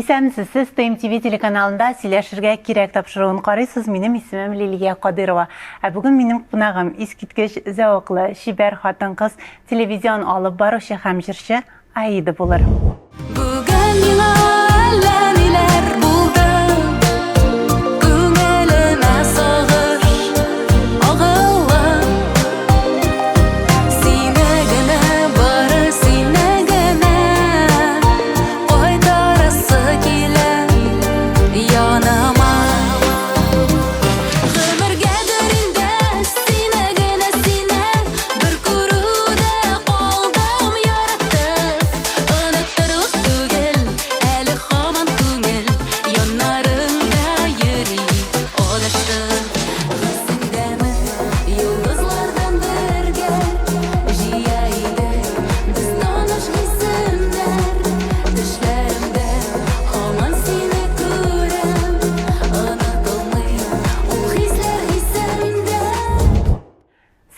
Исәнмесез, сіз ТМТV телеканалында сөйләшергә кирәк тапшыруын карыйсыз. Минем исемем Лилия Кадырова. Бүген минем кунагым искиткеч зәвыклы, шибәр хатын-кыз, телевизион алып баручы һәм җырчы Аида булыр.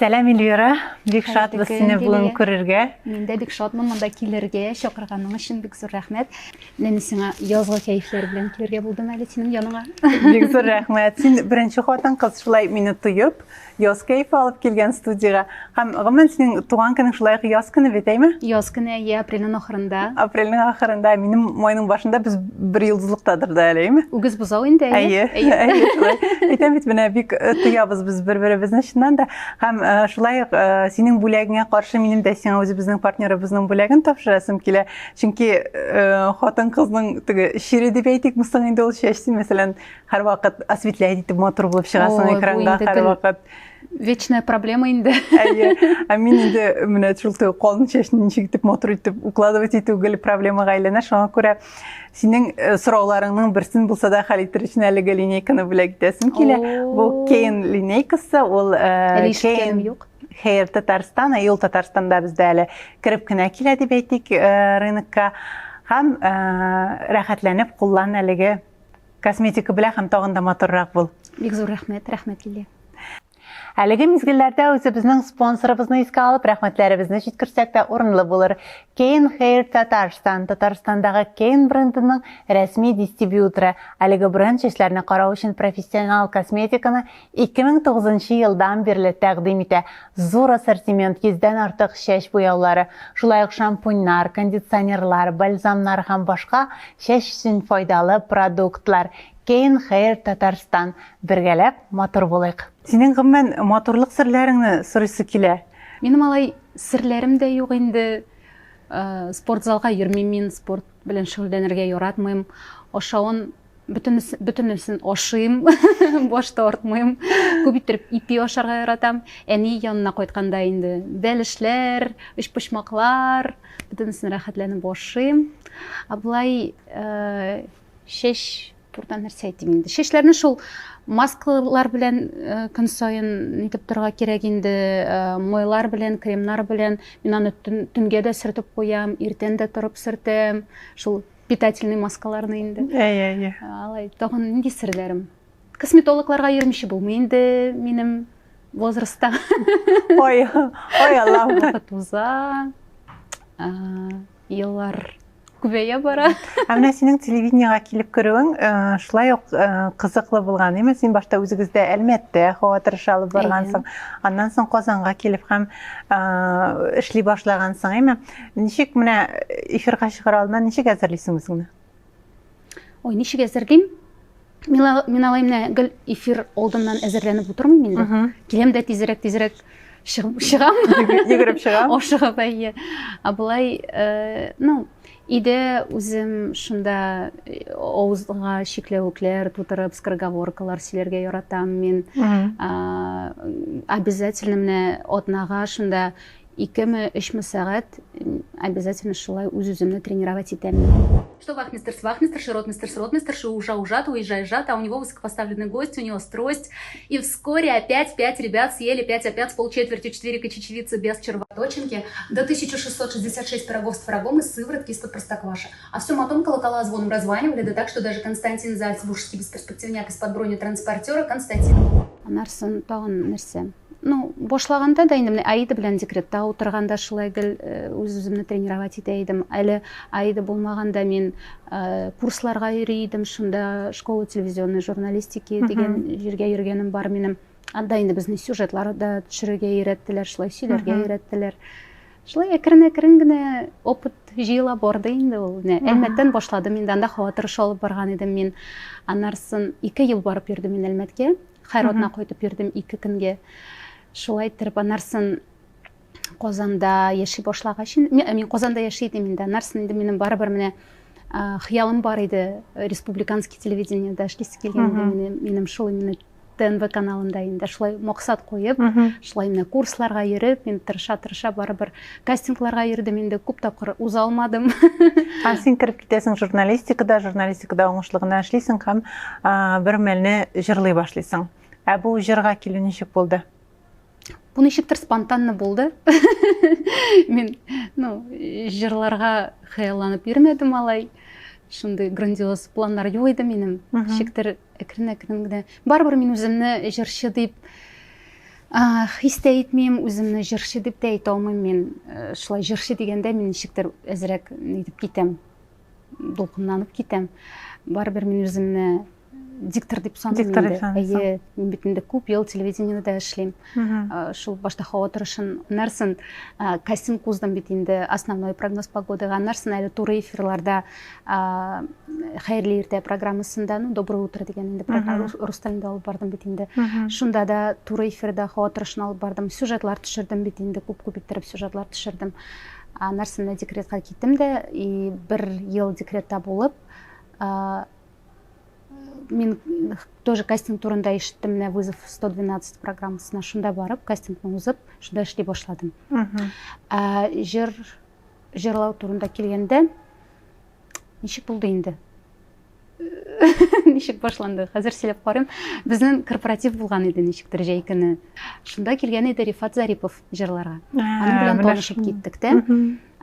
Сәлам Эльвира, бик шатбыз сине бүген күрергә. Мин дә бик шатмын монда килергә, чакырганың өчен бик зур рәхмәт. Менә сиңа язгы кәефләр белән килергә булдым әле синең яныңа. Бик зур рәхмәт. Син беренче хатын-кыз шулай мине тоеп, яз кәеф алып килгән студиягә. Һәм гомумән синең туган көнең шулай яз көне бит, әйме? Яз көне, апрельнең ахырында. Апрельнең ахырында, минем майның башында без бер йолдызлыктадыр да әле, әйме? Үгез бузау инде. Әйе, шулай. Әйтәм бит, менә бик тоябыз без бер-беребезне чыннан да. Һәм шулай синең бүләгеңә каршы минем дә сиңа үзебезнең партнерыбызның бүләген тапшырасым килә. Чөнки хатын-кызның теге шире дип әйтик, мустың инде ул чәчте, мәсәлән, һәр вакыт осветлять итеп мотор булып чыгасың экранга һәр вакыт. Вечная проблема инде. Әйе, мин инде менә шул калын чәчне ничек итеп мотор итеп укладывать итү гел проблемага әйләнә. Шуңа күрә синең сорауларыңның берсен булса да хәл итер өчен әлеге линейканы бүләк итәсем килә. Бу Кейн линейкасы, ул Кейн Hair Татарстан, ел Татарстанда бездә әле кирип кенә килә дип әйтик рынокка. Һәм рәхәтләнеп куллан әлеге косметика белән һәм тагын да моторрак бул. Бик зур рәхмәт, Лилия. Әлеге мизгелләрдә үзебезнең спонсорыбызны искә алып, рәхмәтләребезне җиткерсәк тә урынлы булыр. Кейн Hair Татарстан, Татарстандагы Кейн брендының рәсми дистрибьюторы. Әлеге бренд чәчләрне карау өчен профессионал косметиканы 2009 елдан бирле тәкъдим итә. Зур ассортимент, 100дән артык чәч буяулары, шулай ук шампуньнар, кондиционерлар, бальзамнар һәм башка чәч өчен файдалы продуктлар. Кейн Hair Татарстан. Бергәләп матур булыйк. Синең гомумән матурлык серләреңне сорыйсы килә. Минем алай серләрем дә юк инде. Спортзалга йөрмим мин, спорт белән шөгыльләнергә яратмыйм. Ашавын бөтенесен ашыйм, башта артмыйм. Күп итеп ипи ашарга яратам. Әни янына кайтканда инде бәлешләр, өчпочмаклар, бөтенесен рәхәтләнеп ашыйм. Аблай чәч Buradan нәрсә әйтим инде. Чәчләрне шул маскалар белән көн сайын итеп торырга кирәк инде. Майлар белән, кремнар белән мин аны төнгә дә сөртеп куям, иртән дә торып сөртәм. Шул питательный маскаларны инде. Әйе. Алай, тагын нинди серләрем? Косметологларга йөрмичә булмый инде минем возрастта. Ой, Аллаһ. Вакыт уза. Еллар күбәя бара. Менә синең телевидениега килеп керүең шулай ук кызыклы булган. Әмма син башта үзегездә Әлмәттә хаватырыш алып баргансың. Аннан соң Казанга килеп һәм эшли башлагансың. Әмма ничек менә эфирга чыгара алман, ничек әзерлисең үзеңне? Ой, ничек әзерлим? Мин алай менә гел эфир алдыннан әзерләнеп утырмыйм инде. Киләм дә тизрәк чыгам. Йөгереп чыгам. Ашыгып әйе. Булай, иде үзем шунда авызга шикләвекләр тутырып, скороговоркалар сөйләргә яратам мин. Обязательно менә атнага шунда 2-3 сәгать обязательно шулай үз-үземне тренировать итәм. Что вахмистр, ротмистр, ужат, уезжай, жат, а у него высокопоставленный гость, у него трость. И вскоре опять 5 ребят съели 5 опят с полчетвертью 4 чечевицы без червоточинки, до 1666 пирогов с творогом и сыворотки из-под простокваши. А все мотом колокола звоном раззванивали, да так, что даже Константин Зальцбургский бесперспективняк из-под бронетранспортера Константин. Нарсын тагын нәрсә? башлаганда да инде Аида белән декретта утырганда шулай гел үз-үземне тренировать итә идем. Әле Аида булмаганда мин курсларга йөри идем, шунда школа телевизионной журналистики дигән җиргә йөргәнем бар минем. Анда инде безне сюжетларда төшерергә өйрәттеләр, шулай сөйләргә өйрәттеләр. Шулай әкрен-әкрен генә опыт җыела барды инде ул. Әлмәттән башладым инде, анда һава торышы алып барган идем мин. Аннарсын 2 ел барып йөрдем мин Әлмәткә. Хайратна кайтып йөрдем 2 көнгә. Шулай итеп, аннарсын Казанда яши башлагач, мин Казанда яши идем инде. Аннарсын инде минем барыбер менә хыялым бар иде. Республиканский телевидениедә эшлисе килгәндә минем шул именно ТНВ каналында инде шулай максат куеп, шулай менә курсларга йөреп, мин тырыша барыбер кастингларга йөрдем инде, күп тапкыр уза алмадым. Син кирип китәсең журналистикада уңышлы гына эшлисең һәм бер мәлне җырлый башлыйсың. Бу җырга килү ничек булды? Бу ничектер спонтанно булды. Мин, җырларга хыялланып йөрмәдем алай. Шундай грандиоз планнар юк иде минем. Ничектер әкрен-әкрен генә. Барыбер мин үземне җырчы дип хис тә итмим, үземне җырчы дип тә әйтә алмыйм мин. Шулай җырчы дигәндә мин ничектер әзрәк нитеп китәм, дулкынланып китәм. Барыбер мин үземне диктор дип саныйм инде. Мин бит инде күп ел телевидениедә эшлим. Шул башта һава торышын нәрсен кастинг уздым бит инде, основной прогноз погодыга, нәрсен әле туры эфирларда хәерле иртә программасында, доброе утро дигән инде программа рус телендә алып бардым бит инде. Шунда да туры эфирда һава торышын алып бардым, сюжетлар төшердем бит инде, күп иттереп сюжетлар төшердем. Нәрсен декретка киттем дә, и 1 ел декретта булып, мин тоже кастинг турында ишеттем, менә вызов 112 программасына шунда барып, кастингны узып, шунда эшли башладым. Җырлау турында килгәндә ничек булды инде? Ничек башланды? Хәзер сөйләп карыйм. Безнең корпоратив булган иде ничектер җәй көне. Шунда килгән иде Рифат Зарипов җырларга. Аның белән танышып киттек тә.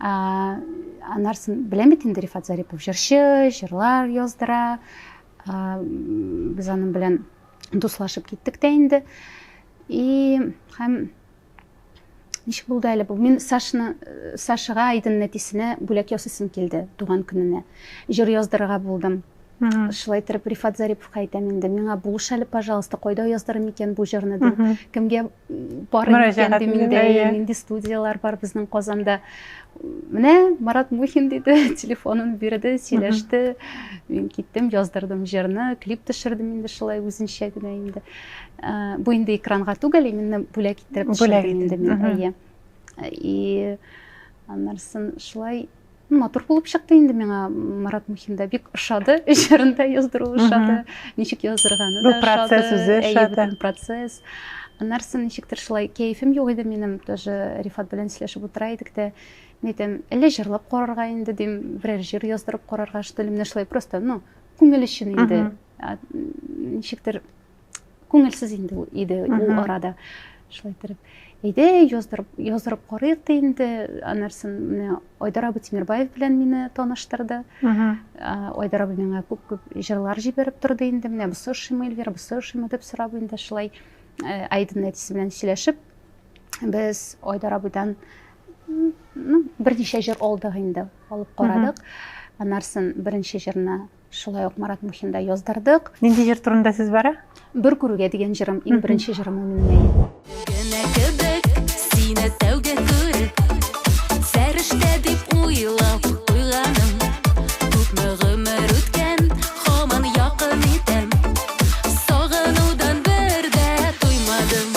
Аннарсын беләм бит инде Рифат Зарипов җырчы, җырлар яздыра. Без аның белән дуслашып киттек тә инде. И һәм ничек булды әле бу? Мин Сашага Айдын нәтисенә бүләк ясыйсым килде туган көненә. Җыр яздырырга булдым. Шулай итеп Рифат Зариповка әйтәм инде, миңа булыш әле, пожалуйста, кайда яздырам икән бу җырны дим. Кемгә бар икән дим инде, нинди студиялар бар безнең Казанда. Менә Марат Мухин диде, телефонын бирде, сөйләште. Мин киттем, яздырдым җырны, клип төшердем инде шулай үзенчә генә инде. Бу инде экранга түгел, именно бүләк иттереп төшердем инде мин. И аннарсын шулай матур булып чыкты инде миңа Марат Мухинда, бик ошады, җырында яздыру ошады, ничек яздырганы да ошады, процесс. Аннарсын ничектер шулай кайфым юк иде минем, тоже Рифат белән сөйләшеп утыра идек тә, әйтәм, әллә җырлап карарга инде дим, берәр җыр яздырып карарга, что ли, менә шулай просто, күңел өчен инде. Ничектер күңелсез инде ул арада. Шулай итеп, әйдә яздырып карыйк та инде. Аннарсын менә Айдар абый Тимербаев белән мине таныштырды. Айдар абый миңа күп җырлар җибәреп торды инде. Менә бусы ошыймы, Эльвира, бусы ошыймы дип сорап инде шулай Айдын нәтисе белән сөйләшеп, без Айдар абыйдан берничә җыр алдык инде, алып карадык. Аннарсын беренче җырны шулай ук Марат Мухинда яздырдык. Нинди җыр турында сүз бара? Бер күрүгә дигән җырым, иң беренче җырым ул минем. Генә кебек сине тәүгә күреп, сәрештә дип уйлап куйганым. Күпме гомер үткән, һаман якын итәм. Сагынудан бер дә туймадым.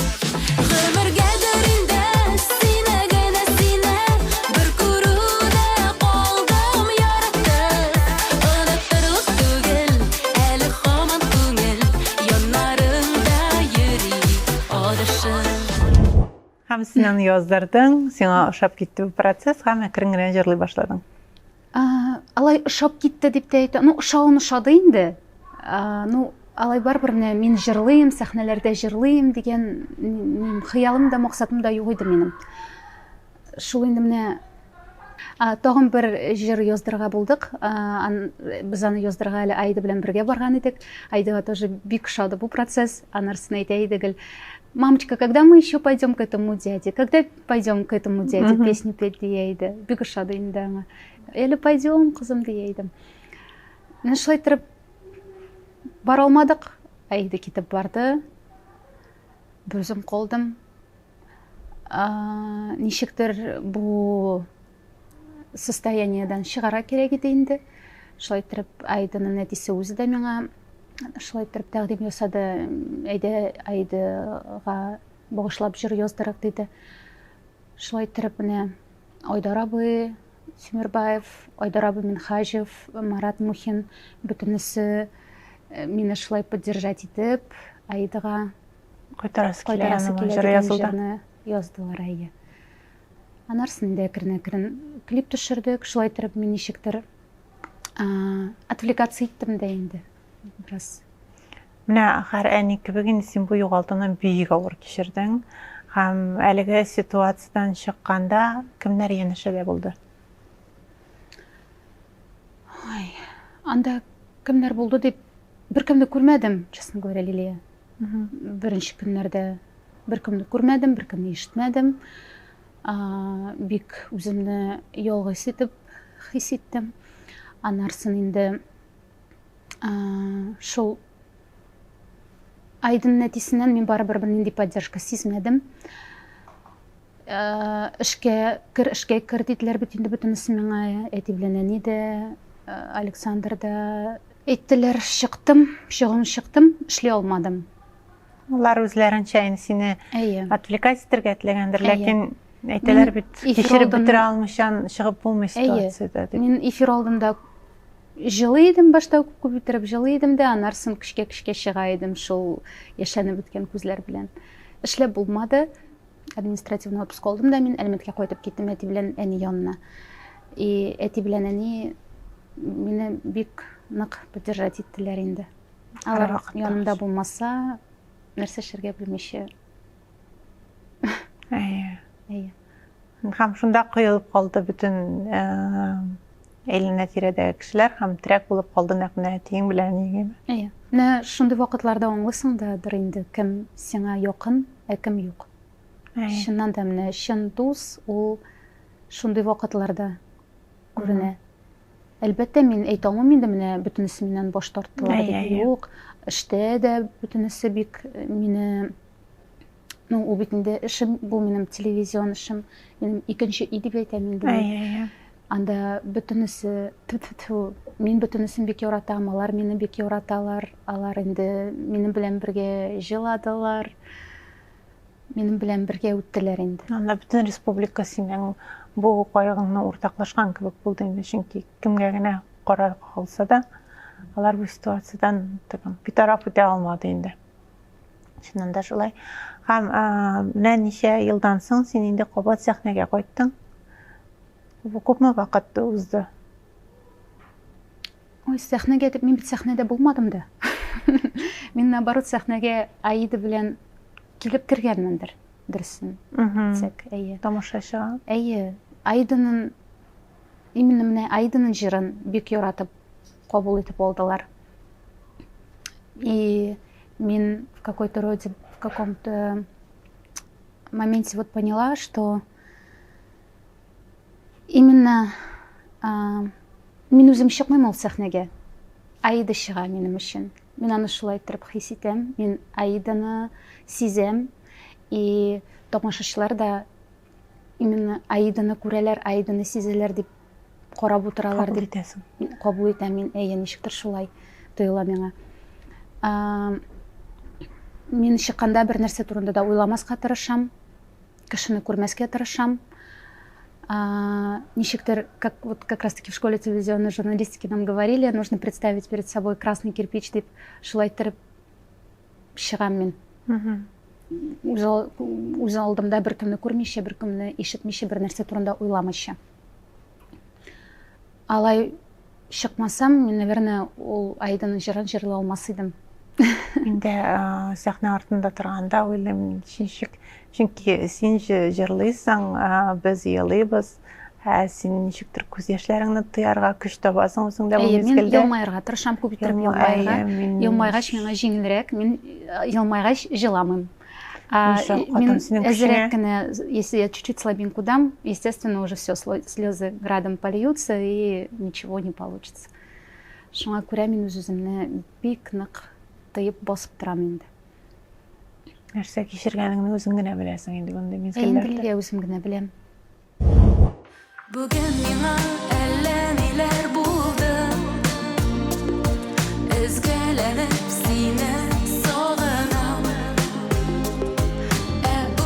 Гомергәдер инде сине генә сине, бер күрүдә калдым яратып. Оныттырлык түгел, әле һаман күңел, яннарында йөри адышып. Һәм син яздырдың, сиңа ошап китте бу процесс, һәм әкрен генә җырлый башладың. Алай ошап китте дип тә әйтә. Ошавын ошады инде. Алай барбер мин җырлыйм, сәхнәләрдә җырлыйм дигән хыялым да, максатым да юк иде минем. Шул инде менә тагын бер җыр яздырырга булдык. Без аны яздырырга әле Айда белән бергә барган идек. Айдага тоже бик ошады бу процесс. Анарсын әйтә идек, мамочка, когда мы еще пойдем к этому дяде? Когда пойдем к этому дяде? Песню петь дейді. Бик ошады инде аңа. Әле пойдем, кызым дейді. Мен шулай итеп бара алмадык. Әйде китеп барды. Бөзім қолдым. Ничектер бу состояниедан чыгара керек иде инде. Шулай итеп Айдынын әтисе үзе дә миңа шулай итеп тәкъдим ясады. Әйдә Айдыга багышлап җыр яздырык диде. Шулай итеп менә Айдар абый Тимербаев, Айдар абый Минхажев, Марат Мухин бөтенесе мине шулай поддержать итеп, Айдыга Кайтарасы килгән җырны яздылар әйе. Анарсын инде әкрен-әкрен клип төшердек, шулай итеп мин ничектер отвлекаться иттем дә инде. Biraz. Менә һәр әни кебек син бу югалтуны бик авыр кичердең. Һәм әлеге ситуациядан чыкканда кемнәр янәшәдә булды? Анда кемнәр булды дип беркемне күрмәдем, честно говоря, Лилия. Беренче көннәрдә беркемне күрмәдем, беркемне ишетмәдем. Бик үземне ялгыз итеп хис иттем. Анарсын инде шул Айдын нәтисеннән мин барыбер нинди поддержка сизмәдем. Эшкә кер диделәр бит инде бөтенесе миңа, әти белән әни дә, Александр да. Әйттеләр, чыктым, эшли алмадым. Улар үзләренчә сине отвлекать итәргә теләгәндер, ләкин әйтәләр бит кичереп бетерә алмыйчан чыгып булмый ситуациядә. Мин эфир алдында жылы идем, башта күп бетереп жылы идем дә, анарсын кичкә чыга идем шул яшәнеп беткән күзләр белән. Эшләп булмады. Административный отпуск алдым да мин Әлмәткә кайтып киттем әти белән әни янына. Әти белән әни мине бик нык поддержать иттеләр инде. Алар янымда булмаса, нәрсә эшләргә белмичә. Һәм шунда кыелып калды бөтен Әйләнә тирәдәге кешеләр һәм трек булып калды нәкъ тиң белән игеме? Менә шундый вакытларда аңлыйсың да инде кем сиңа якын, кем юк. Чыннан да менә чын дус ул шундый вакытларда күренә. Әлбәттә мин әйтә алмыйм инде менә бөтенесе миннән баш тарттылар дип юк. Эштә дә бөтенесе бик мине ул бит инде эшем, бу минем телевизион эшем, минем икенче үй дип әйтәм инде. Анда бөтенесе мин бөтенесен бик яратам, алар мине бик яраталар. Алар инде минем белән бергә җыладылар. Минем белән бергә үттеләр инде. Анда бөтен республика синең бу кайгыңны уртаклашкан кебек булды инде, чөнки кемгә генә кара калса да, алар бу ситуациядан битараф итә алмады инде. Чыннан да шулай. Һәм менә ничә елдан соң син инде кабат сәхнәгә кайттың? Бу күпме вакыт узды? Сәхнәгә дип мин бит сәхнәдә булмадым да. Мин наоборот сәхнәгә Аида белән килеп кергәнмендер, дөресен әйтсәк, Тамашачыга. Айдынын, именно менә Айдынын җырын бик яратып кабул итеп алдылар. И мин в каком-то моменте вот поняла, что именно мин үзем чыкмыйм ул сәхнәгә. Аида чыга минем өчен. Мин аны шулай итеп хис итәм. Мин Аиданы сизәм. И тамашачылар да именно Аиданы күрәләр, Аиданы сизәләр дип карап утыралар дип кабул итәм мин. Ничектер шулай тоела миңа. Мин чыкканда бер нәрсә турында да уйламаска тырышам. Кешене күрмәскә тырышам. Ничектер, как раз таки в школе телевизионной журналистики нам говорили, нужно представить перед собой красный кирпич дип шулай итеп чыгам мин. Үз алдымда беркемне күрмичә, беркемне ишетмичә, бер нәрсә турында уйламыйча. Алай чыкмасам, мин, наверное, ул Айданың җырын җырлый алмас идем. Инде сәхнә артында торганда уйлыйм, чөнки син җырлыйсың, без елыйбыз, син ничектер күз яшьләреңне тыярга көч табасың үзеңдә бу мизгелдә. Мин елмайырга тырышам, күп итеп елмайырга. Елмайгач миңа җиңелрәк, мин елмайгач җыламыйм. Мен әзірек кіне, если я чуть-чуть слабинку дам, естественно, уже все, слезы градом польются, и ничего не получится. Шуңа күрә мин үз-үземне бик нык тыйып басып торам инде. Нәрсә кичергәнеңне үзең генә беләсең инде мондай мизгелләрдә. Инде үзем генә беләм. Бүген миңа әллә ниләр булды. Өзгәләнеп сине сагынам.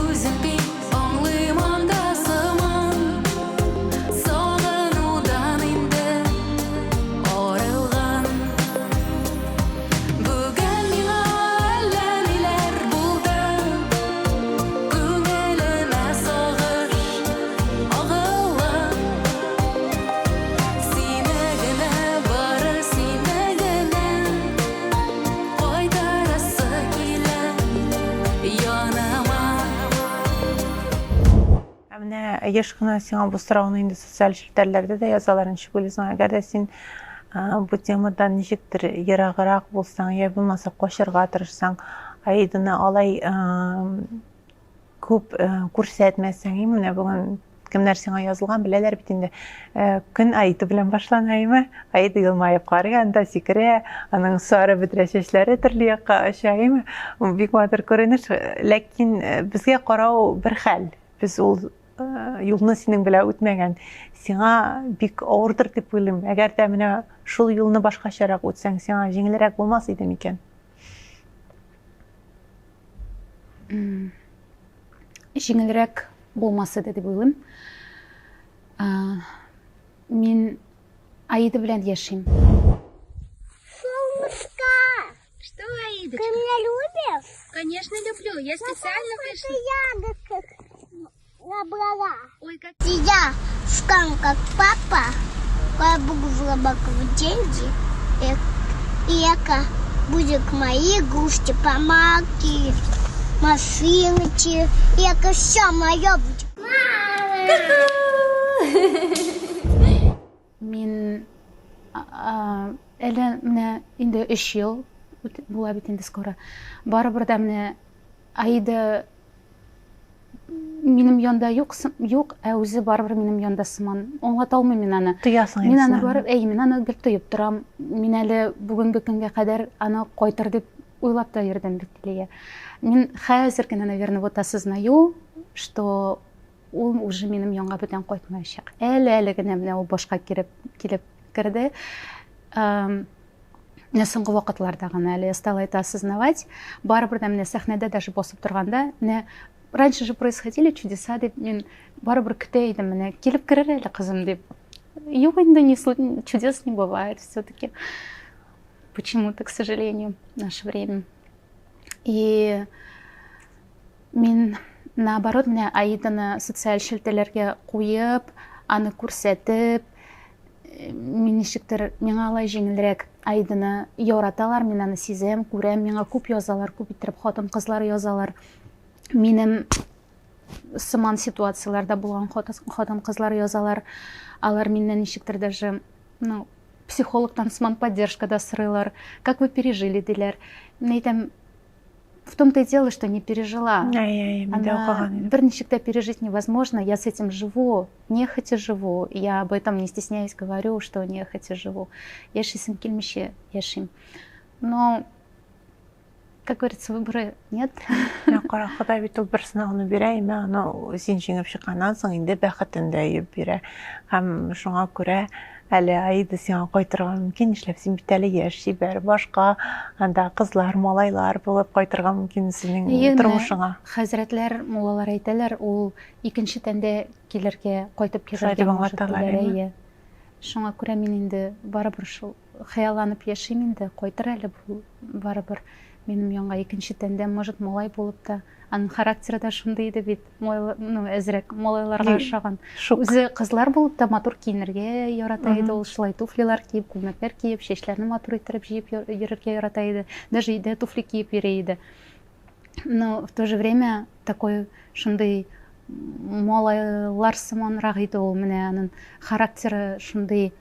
Үзем бик аңлыйм анда сыман. Сагынудан инде арылган. Бүген миңа әллә ниләр булды. Күңелемә сагыш агылган. Сине генә бары сине генә кайтарасы килә яныма. Менә еш кына сиңа бу сорауны инде социаль челтәрләрдә дә язалар, ничек уйлыйсың? Әгәр дә син бу темадан ничектер ераграк булсаң, я булмаса качырга тырышсаң, Аиданы алай күп күрсәтмәсәң, менә бүген кемнәр сиңа язылган беләләр бит инде. Көн Аиды белән башланаймы? Аиды елмаеп карыганда сикерә, аның сары бөдрә чәчләре төрле якка очаймы? Бик матур күренеш, ләкин безгә карау бер хәл. Без ул юлны синең белән үтмәгән. Сиңа бик авырдыр дип уйлыйм. Әгәр дә менә шул юлны башкачарак үтсәң, сиңа җиңелрәк булмас иде микән? Җиңелрәк булмас иде дип уйлыйм. Мин Аида белән яшим. Солнышко, Что, Аидочка? ты меня любишь? Конечно, люблю. Я специально Сколько пришла. ягодок набрала? Ой, как Я скажу, как папа, я буду зарабатывать деньги, и я буду мои игрушки, помарки, машинки, и все мое будет. Мин әле менә инде 3 ел була бит инде скоро. Барыбер дә менә Аида минем янда юк, ә үзе барыбер минем янда сыман. Аңлата алмыйм мин аны. Тоясың Мин аны инде. барып, мин аны бик тоеп торам. Мин әле бүгенге көнгә кадәр аны кайтыр дип уйлап та йөрдем бит Лия. Мин хәзер генә, наверное, вот осознаю, что ул уже минем янга бүтән кайтмаячак. Әле генә менә ул башка килеп керде. Менә соңгы вакытларда гына әле стала это осознавать. Барыбер дә менә сәхнәдә даже басып торганда, менә раньше же происходили чудеса дип мин барыбер көтә идем, менә килеп керер әле кызым дип. Юк, инде чудес не бывает все-таки. Почему-то, к сожалению, в наше время. И мин наоборот, менә Аиданы социаль челтәләргә куеп, аны күрсәтеп, мин ничектер миңа алай җиңелрәк Аиданы яраталар, мин аны сизәм, күрәм, миңа күп язалар, күп иттереп хатын-кызлар язалар. Минем сыман ситуацияларда булган хатын-кызлар язалар. Алар миннән ничектер даже, психологтан сыман поддержкада сорыйлар. Как вы пережили, диләр. Мин әйтәм, в том-то и дело, что не пережила. Ничек тә пережить невозможно. Я с этим живу, нехотя живу. Я об этом не стесняюсь, говорю, что нехотя живу. Яшисем килмичә яшим. Но, как говорится, выбора нет. Кара, Ходай бит ул бер сынауны бирә, аны син җиңеп чыкканнан соң инде бәхетен дә йөп бирә. Һәм шуңа күрә әле Аида сиңа кайтырга мөмкин, эшләп син бит әле яшь, бер башка анда кызлар, малайлар булып кайтырга мөмкин синең тормышыңа. Хәзрәтләр, муллалар әйтәләр, ул икенче тәндә килергә, кайтып килергә. Шуңа күрә мин инде барыбер шул хыялланып яшим инде, кайтыр әле бу барыбер минем янга икенче тәндә, может, малай булып та. Аның характеры да шундый иде бит, әзрәк малайларга охшаган. Үзе кызлар булып та матур киенергә ярата иде, ул шулай туфлилар киеп, күлмәкләр киеп, чәчләрне матур иттереп җыеп йөрергә ярата иде. Даже өйдә туфли киеп йөри иде. Но в то же время такой шундый малайлар сыманрак иде ул, менә аның характеры шундый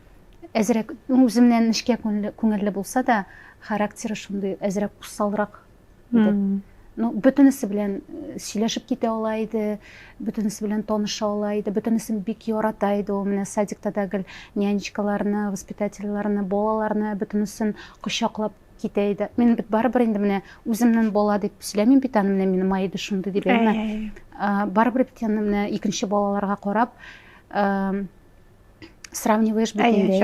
әзрәк, үземнән нечкә күңелле булса да, характеры шундый әзрәк усалрак иде. ну бөтенесе белән сөйләшеп китә алайды, бөтенесе белән таныша алайды, бөтенесен бик ярата иде ул. Менә садикта да гел нянечкаларны, воспитательләрне, балаларны бөтенесен кочаклап китә иде. Мин бит барыбер инде менә үземнең бала дип сөйләмим бит аны, менә минем айды шундый дип әйтмә. Барыбер бит менә икенче балаларга карап сравниваешь бит инде,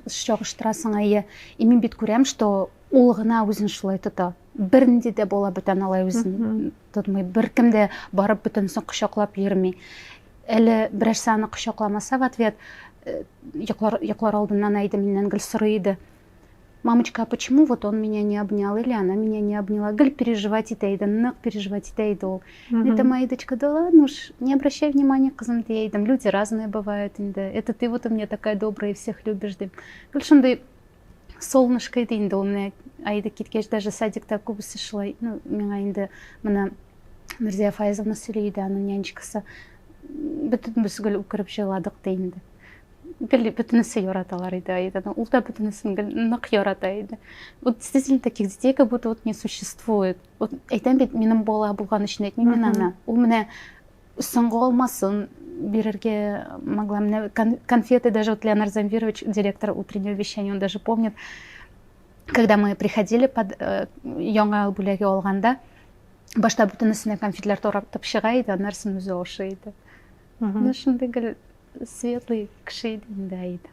чагыштырасың, әйе. И мин бит күрәм, что ул гына үзен шулай тота. Бернинди дә бала бүтән алай үзен тотмый. Беркем дә барып бөтенсен кочаклап йөрми. Әле берәрсе аны кочакламаса в ответ, яклар алдыннан әйде, миннән гел сорый иде. Мамочка, а почему вот он меня не обнял, или она меня не обняла? Гел переживать итә иде, нык переживать итә иде ул. Это моя дочка, да ладно уж, не обращай внимания, кызым, дейдем. Люди разные бывают инде. Это ты вот у меня такая добрая, всех любишь, дейм. Гел шундай солнышко иде инде ул менә айды киткәч, даже садикта күбесе шулай. Ну, миңа инде менә Мирзия Файзовна сөйли иде, аның нянечкасы. Бөтенбез гел үкереп җыладык да инде. Гел бөтенесе яраталар иде айды. Ул да бөтенесен гел нык ярата иде. Вот действительно таких детей как будто вот не существует. Вот әйтәм бит, минем бала булган өчен әйтмим мин аны. Ул менә соңга алмасын бирергә могла. Менә конфеты даже вот Леонард Замвирович, директор утреннего вещания, он даже помнит, когда мы приходили под яңа ел бүләге алганда, башта бөтенесенә конфетлар таратып чыга иде, аннарсын үзе ашый иде. Ну шундый гел светлый кеше иде инде әйде.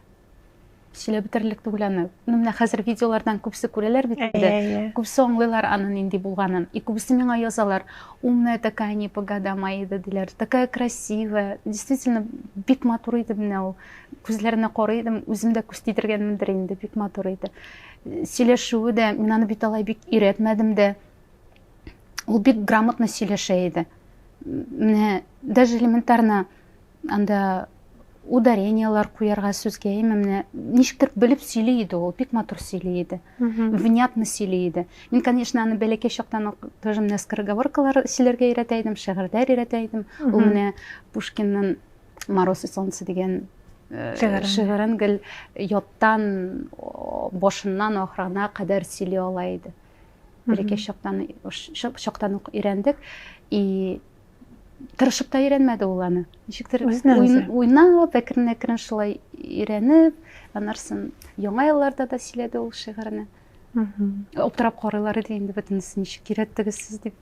Сөйләп бетерлек түгеләне. Ну менә хәзер видеолардан күпсе күрәләр бит инде. Күпсе аңлыйлар аның нинди булганын. И күпсе миңа язалар: "Умная такая, не по годам Аида", диләр. Такая красивая. Действительно бик матур иде менә ул. Күзләренә карый идем, үзем дә күз тидергәнмендер инде, бик матур иде. Сөйләшүе дә, мин аны бит алай бик өйрәтмәдем дә. Ул бик грамотно сөйләшә иде. Менә даже элементарно анда ударениялар куярга сүзгә, менә ничектер белеп сөйли иде ул, бик матур сөйли иде. Внятно сөйли иде. Мин, конечно, аны бәләкәй чактан тоже менә скороговоркалар сөйләргә өйрәтә идем, шигырьләр өйрәтә идем. Ул менә Пушкинның "Мороз и солнце" дигән шигырен гел яттан башыннан ахырына кадәр сөйли ала иде. Бәләкәй чактан ук өйрәндек. И тырышып та өйрәнмәде ул аны. Ничектер уйнап, әкрен-әкрен шулай өйрәнеп, аннарсын яңа елларда да сөйләде ул шигырьне. Аптырап карыйлар иде инде, бөтенесен ничек өйрәттегез сез дип.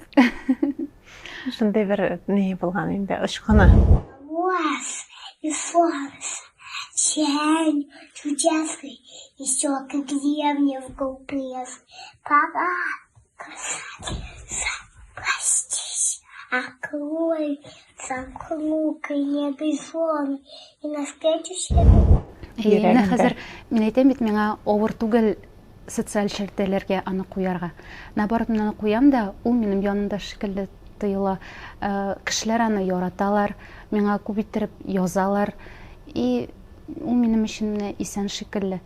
Шундай бер ни булган инде, ышкыны. Лас и солнце, день чудесный, еще как деревня в глупец. Пора, красавица, простись, открой закрукой небесон и на следующий... Менә хәзер мин әйтәм бит, миңа авыр түгел социаль шәртәләргә аны куярга. Наоборот, мин аны куям да, ул минем янымда шикелле тоела. Кешеләр аны яраталар, миңа күп иттереп язалар. И ул минем өчен исән шикелле.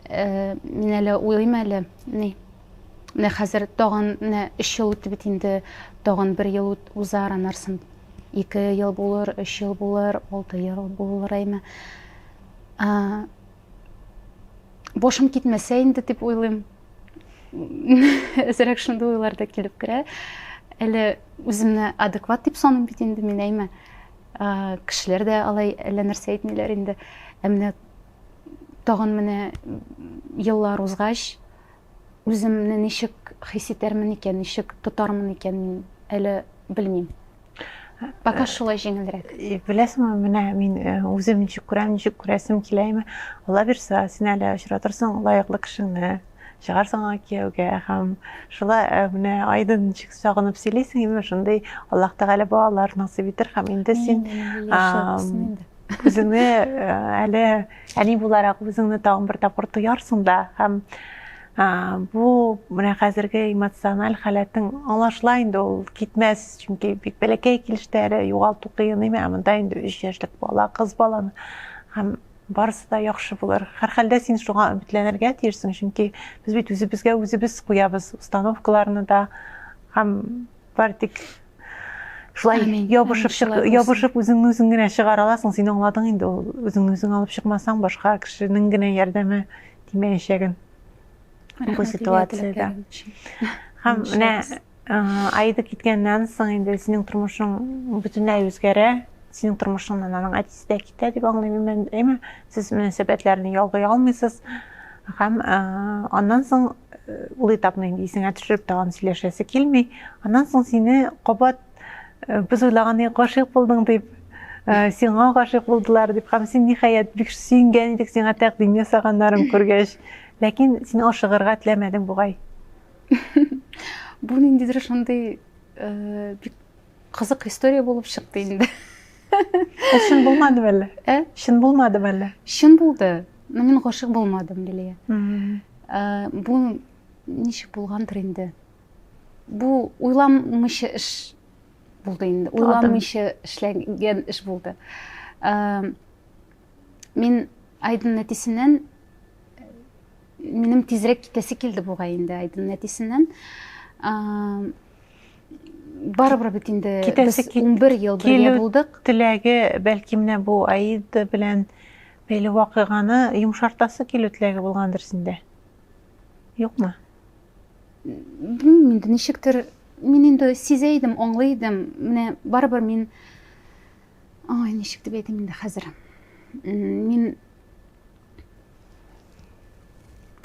Мин әле уйлыйм әле, менә хәзер тагын 3 ел үтте бит инде, тагын 1 ел узар, аннарсын 2 ел булыр, 3 ел булыр, 6 ел булыр әйме. Башым китмәсә инде дип уйлыйм. Әзрәк шундый уйлар да килеп керә. Әле үземне адекват дип саныйм бит инде мин әйме. Кешеләр дә алай әллә нәрсә әйтмиләр инде. Менә тагын менә еллар узгач, үземне ничек хис итәрмен икән, ничек тотармын икән, мин әле белмим. Пока шулай җиңелрәк. Беләсеңме, менә мин үзем ничек күрәм, ничек күрәсем киләме? Алла бирсә, син әле очратырсың лаеклы кешеңне, чыгарсың кияүгә, һәм шулай менә Айдан ничек сагынып сөйлисең, инде шундый Аллаһ Тәгалә балалар насыйп итер, һәм инде син үзеңне әле әни буларак үзеңне тагын бер тапкыр тоярсың да, һәм бу менә хәзерге эмоциональ халәтең аңлашыла инде, ул китмәс, чөнки бик бәләкәй килештә әле югалту кыен име, монда инде 3 яшьлек бала, кыз баланы, һәм барысы да яхшы булыр. Һәр хәлдә син шуңа өметләнергә тиешсең, чөнки без бит үзебезгә үзебез куябыз установкаларны да, һәм бар тик шулай ябышып үзеңне үзең генә чыгара аласың, син аңладың инде, ул үзеңне үзең алып чыкмасаң, башка кешенең генә ярдәме тимәячәген. Бу ситуациядә. Һәм менә айды киткәннән соң инде синең тормышың бөтенләй үзгәрә. Синең тормышыңнан аның әтисе дә китә дип аңлыйм мен. Әйме, сез мөнәсәбәтләрне ялгый алмыйсыз. Һәм аннан соң ул этапны инде исеңә төшереп тагын сөйләшәсе килми. Аннан соң сине кабат без уйлаган гашыйк булдың дип, сиңа гашыйк булдылар дип, һәм син ниһаять бик сөйгән идек сиңа тәкъдим ясаганнарын күргәч, ләкин син ашыгырга теләмәдең бугай. Бу ниндидер шундый бик кызык история булып чыкты инде. Шын булмады беле? Шын булмады беле? Шын булды. Но мин гашык булмадым Лилия. Бу ничек булгандыр инде. Бу уйламыйча эш булды инде. Уйламыйча эшләгән эш булды. Мин Айдын әтисеннән минем тизрәк китәсе килде бугай инде Айдын әтисеннән. Барыбер бит инде без 11 ел бергә булдык. Теләге бәлки менә бу Аида белән бәйле вакыйганы йомшартасы килү теләге булгандыр синдә. Юкмы? Инде ничектер мин инде сизәйдем, аңлыйдым. Менә барыбер мин ничек дип әйтим инде хәзер. Мин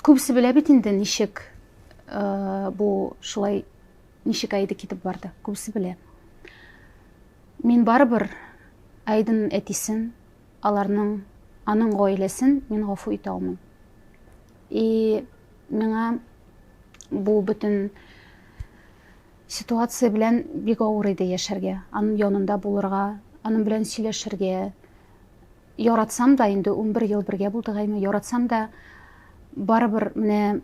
күбесе белә бит инде ничек бу шулай ничек Айда китеп барды. Күбесе белә. Мин барыбер Айдын әтисен, аның гаиләсен мин гафу итә алмыйм. И миңа бу бөтен ситуация белән бик авыр иде яшәргә. Аның янында булырга, аның белән сөйләшергә. Яратсам да инде 11 ел бергә булдык әйме, яратсам да барыбер менә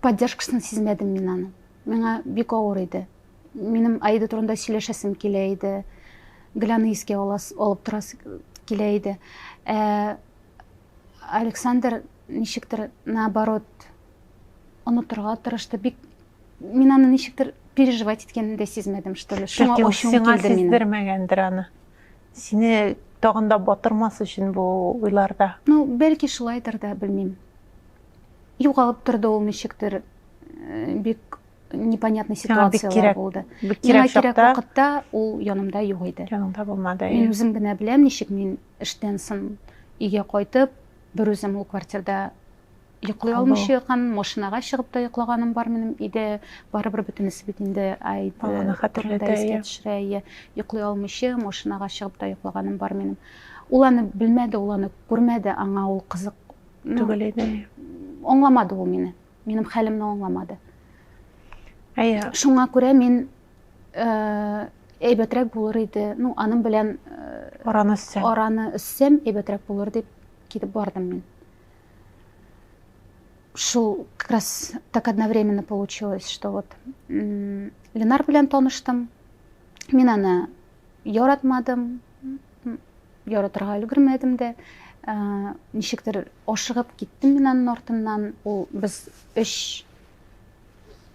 поддержкасын сизмәдем мин аны. Миңа бик авыр иде. Минем Айда турында сөйләшәсем килә иде. Гөләне искә алып торасы килә иде. Александр ничектер наоборот онытырга тырышты. Бик мин аны ничектер переживать иткәнен дә сизмәдем, что ли. Шуңа ачуым килде минем. Сиздермәгәндер аны. Сине тагын да батырмас өчен бу уйларда. Ну, бәлки шулайдыр да, белмим. Югалып торды ул ничектер. Бик непонятный ситуациялар булды. Миңа кирәк вакытта ул янымда юк иде. Яныңда булмады. Мин үзем генә беләм, ничек мин эштән соң өйгә кайтып, бер үзем ул квартирада йоклый алмыйча яткан, машинага чыгып та йоклаганым бар минем иде. Барыбер бөтенесе бит инде Айда хәтерләтә. Йоклый алмыйча машинага чыгып та йоклаганым бар минем. Ул аны белмәде, ул аны күрмәде, аңа ул кызык түгел иде. Аңламады ул мине. Минем хәлемне аңламады. Әйе. Шуңа күрә мин әйбәтрәк булыр иде. Ну, аның белән араны өссәм әйбәтрәк булыр дип китеп бардым мин. Шул как раз так одновременно получилось, что вот Ленар белән таныштым. Мин аны яратмадым. Яратырга өлгермәдем дә. Ничектер ашыгып киттем мин аның артыннан. Ул без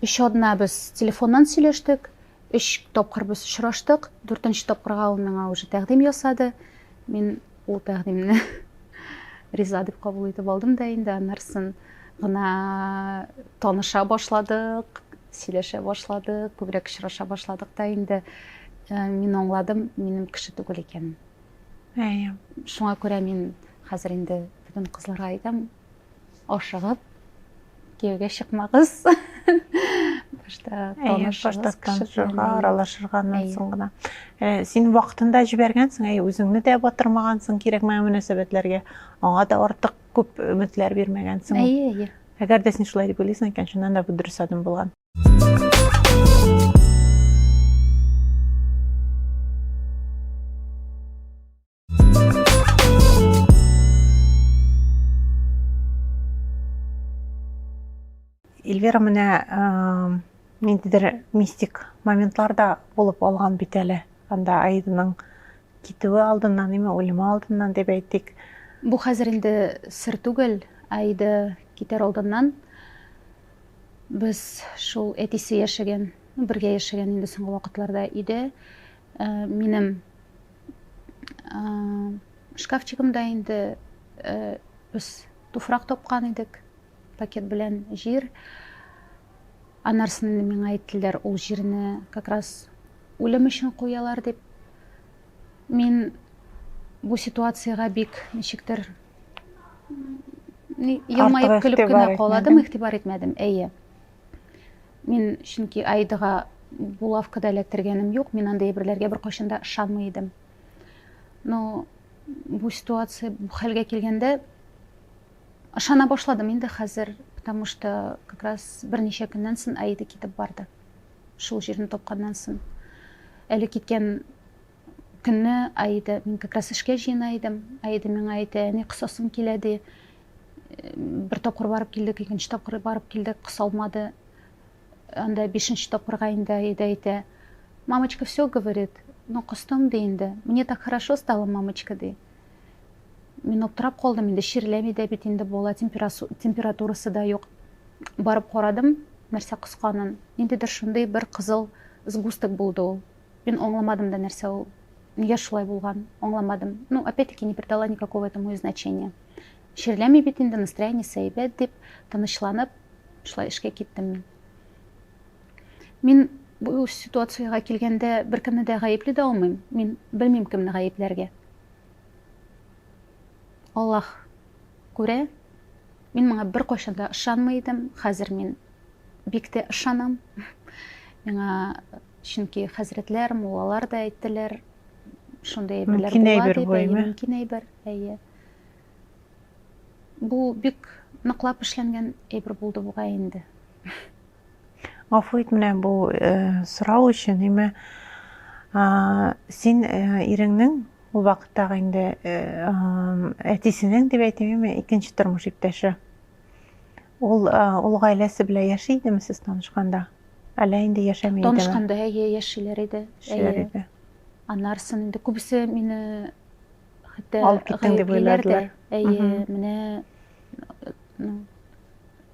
Өч адна без телефоннан сөйләштек, 3 тапкыр без очраштык, 4нче тапкырга ул миңа уже тәкъдим ясады. Мин ул тәкъдимне риза дип кабул итеп алдым да инде аннарсын гына таныша башладык, сөйләшә башладык, күбрәк очраша башладык та инде мин аңладым, минем кеше түгел икәнен. Әйе. Шуңа күрә мин хәзер инде бүтән кызларга әйтәм, ашыгып кияүгә чыкмагыз. Башта танышырга, аралашырганнан соң гына. Син вакытында җибәргәнсең, үзеңне дә батырмагансың кирәкмәгән мөнәсәбәтләргә. Аңа да артык күп өметләр бирмәгәнсең. Әйе. Әгәр дә син шулай дип уйлыйсың икән, шуннан да бу дөрес адым булган. Эльвира менә ниндидер мистик моментларда булып алган бит әле. Анда Айданың китүе алдыннан, үлеме алдыннан дип әйтик. Бу хәзер инде сер түгел. Айда китәр алдыннан без шул әтисе яшәгән, бергә яшәгән инде соңгы вакытларда иде. Минем шкафчигымда инде без туфрак тапкан идек. Пакет белән җир. Анарсын миңа әйттеләр, ул җирне как раз үлем өчен куялар дип. Мин бу ситуацияга бик ничектер елмаеп Артык көлеп игътибар кенә каладым, игътибар итмәдем. Әйе. Мин чөнки Айдыга булавкада эләктергәнем юк, мин андай әйберләргә беркайчан да ышанмый идем. Но бу ситуация, бу хәлгә килгәндә ышана башладым инде хәзер, потому что как раз берничә көннән соң Айда китеп барды. Шул җирне тапканнан соң. Әле киткән көнне Айда, мин как раз эшкә җыена идем. Айда миңа әйтә, ни кысасым килә ди. Бер тапкыр барып килдек, икенче тапкыр барып килдек, кысалмады. Анда 5нче тапкырга инде Айда әйтә. Мамочка все говорит, но кыстым ди инде. Мне так хорошо стало, мамочка ди. Мин аптырап калдым инде, ширләми дә бит инде була, температурасы да юк. Барып карадым, нәрсә кысканын. Ниндидер шундый бер кызыл сгусток булды ул. Мин аңламадым да нәрсә ул. Нигә шулай булган? Аңламадым. Ну, опять-таки не придала никакого этому значения. Ширләми бит инде, настроениесе әйбәт дип, тынычланып, шулай эшкә киттем. Мин бу ситуацияга килгәндә беркемне дә гаепле дә алмыйм. Мин белмим кемне гаепләргә. Аллаһ күрә. Мин моңа беркайчан да ышанмый идем. Хәзер мин бик тә ышанам. Миңа чөнки хәзрәтләр, муллалар да әйттеләр, шундай әйберләр Мөмкин була әйбер дип, бу, әйе, әйме? мөмкин әйбер, әйе. Бу бик ныклап эшләнгән әйбер булды буга инде. Гафу ит менә бу сорау өчен, ниме син иреңнең ул вакыттагы инде әтисенең дип әйтәм, икенче тормыш иптәше. Ул гаиләсе белән яши идеме сез танышканда? Әллә инде яшәмәй идеме? Танышканда әйе яшиләр иде. Яшиләр Әйе. иде. Аннарсын инде күбесе мине хәтта Алып киттең дип гаеплиләр дә. уйладылар. Әйе, менә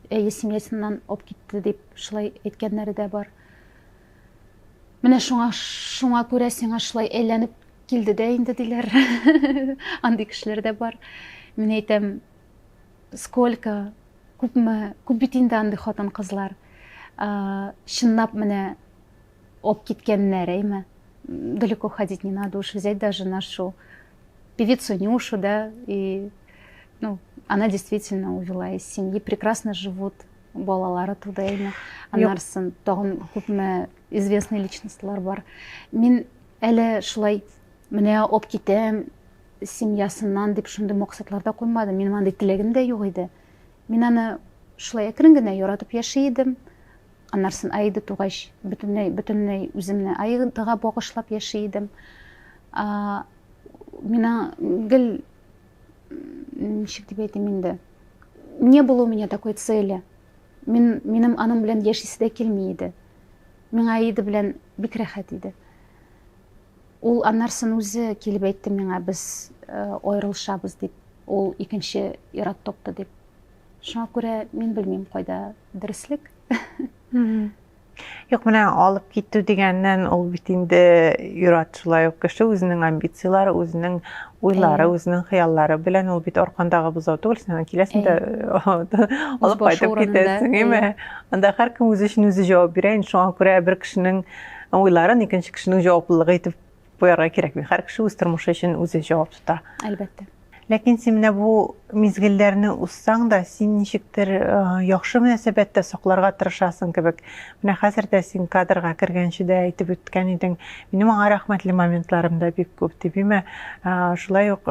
әйе семьясыннан алып китте дип шулай әйткәннәре дә бар. Менә шуңа күрә сиңа шулай әйләнеп килде дә инде диләр. Андый кешеләр дә бар. Мин әйтәм, сколько, күп бит инде андый хатын-кызлар. Чынлап менә алып киткәннәр, әйме. Далеко ходить не надо, уж взять даже нашу певицу Нюшу, да, и она действительно увела из семьи, прекрасно живут, балалары туда әйме. Аннарсын тагын күпме известный личностьлар бар. Мин әле шулай менә алып китәм семьясыннан дип шундый максатларда куймадым. Минем андый теләгем дә юк иде. Мин аны шулай әкрен генә яратып яши идем. Аннарсын Айда тугач, бөтенләй үземне Айдага багышлап яши идем. Мина гел ничек дип әйтим инде. Не было у меня такой цели. Минем аның белән яшисе дә килми иде. Миңа Айда белән бик рәхәт иде. Ул аннарсын үзе килеп әйтте миңа, без аерылышабыз дип. Ул икенче ират тапты дип. Шуңа күрә мин белмим кайда дөреслек. Юк, менә алып китү дигәннән ул бит инде юрат шулай ук кеше үзенең амбициялары, үзенең уйлары, үзенең хыяллары белән ул бит аркандагы бозау түгел, син киләсең дә алып кайтып китәсең, әйме? Анда һәркем үзе өчен үзе җавап бирә, шуңа күрә бер кешенең уйларын икенче кешенең җаваплылыгы итеп куярга кирәк. Һәр кеше үз тормышы өчен үзе җавап тота. Әлбәттә. Ләкин син менә бу мизгелләрне узсаң да, син ничектер яхшы мөнәсәбәттә сакларга тырышасың кебек. Менә хәзер дә син кадрга кергәнче дә әйтеп үткән идең. Минем аңа рәхмәтле моментларым да бик күп дип, шулай ук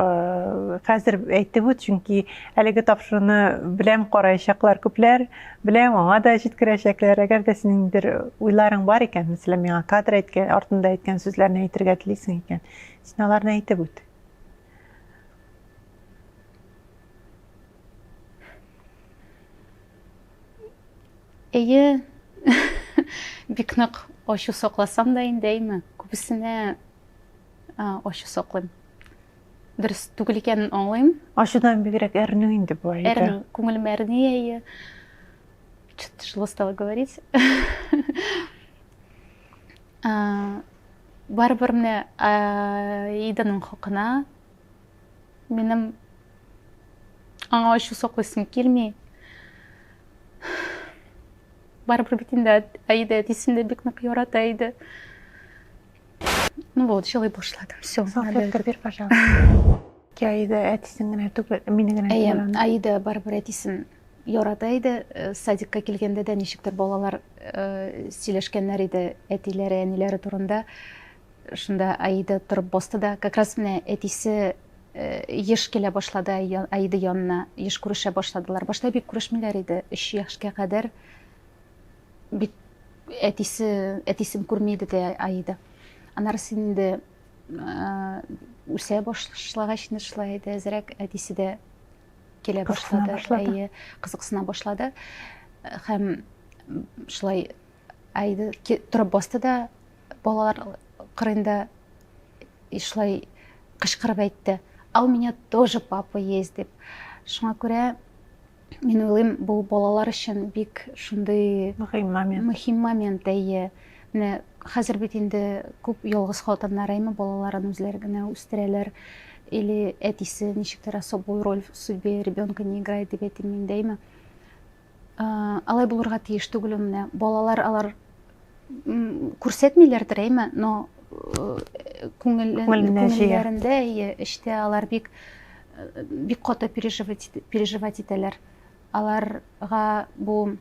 хәзер әйтеп үт, чөнки әлеге тапшыруны беләм караячаклар күпләр, беләм аңа да җиткерәчәкләр. Әгәр дә синеңдер уйларың бар икән, мәсәлән, миңа кадр әйткән, артында әйткән сүзләрне әйтергә телисең икән, син аларны әйтеп үт. Әйе, бик нык ачу сакласам да инде, әйме. Күбесенә ачу саклыйм. Дөрес түгел икәнен аңлыйм. Ачудан бигрәк әрнү инде бу әйдә. Әрнү, күңелем әрни, әйе. Что-то тяжело стало говорить. Барыбер менә Айданың хакына минем аңа ачу саклыйсым килми. барыбер бит инде Аида әтисен дә бик нык ярата иде. Ну вот, шулай башладым. Все. Салфетка бир, пожалуйста. Аида әтисен генә түгел, мине генә түгел. Аида барыбер әтисен ярата иде. Садикка килгәндә дә ничектер балалар сөйләшкәннәр иде әтиләре, әниләре турында. Шунда Аида торып басты да, как раз менә әтисе еш килә башлады Аида янына, еш күрешә башладылар. Башта бик күрешмиләр иде, 3 яшькә кадәр бик әтисен күрмәде дә Аида. Аннары инде үсә башлагач инде шулай иде, әзрәк әтисе дә килә башлады, кызыксына башлады. Һәм шулай Аида торып басты да, балалар кырында шулай кычкырып әйтте: "А у меня тоже папа есть" дип. Шуңа күрә мин уйлыйм, бу балалар өчен бик шундый мөһим момент. Менә хәзер бит инде күп ялгыз хатыннар балаларын үзләре генә үстерәләр, или әтисе ничектер особую роль в судьбе ребенка не играет дип әйтим мин дәйме. Алай булырга тиеш түгел. Менә балалар алар күрсәтмиләрдер, әйме, но күңелләрендә эчтә алар бик каты переживать итәләр. Аларга бу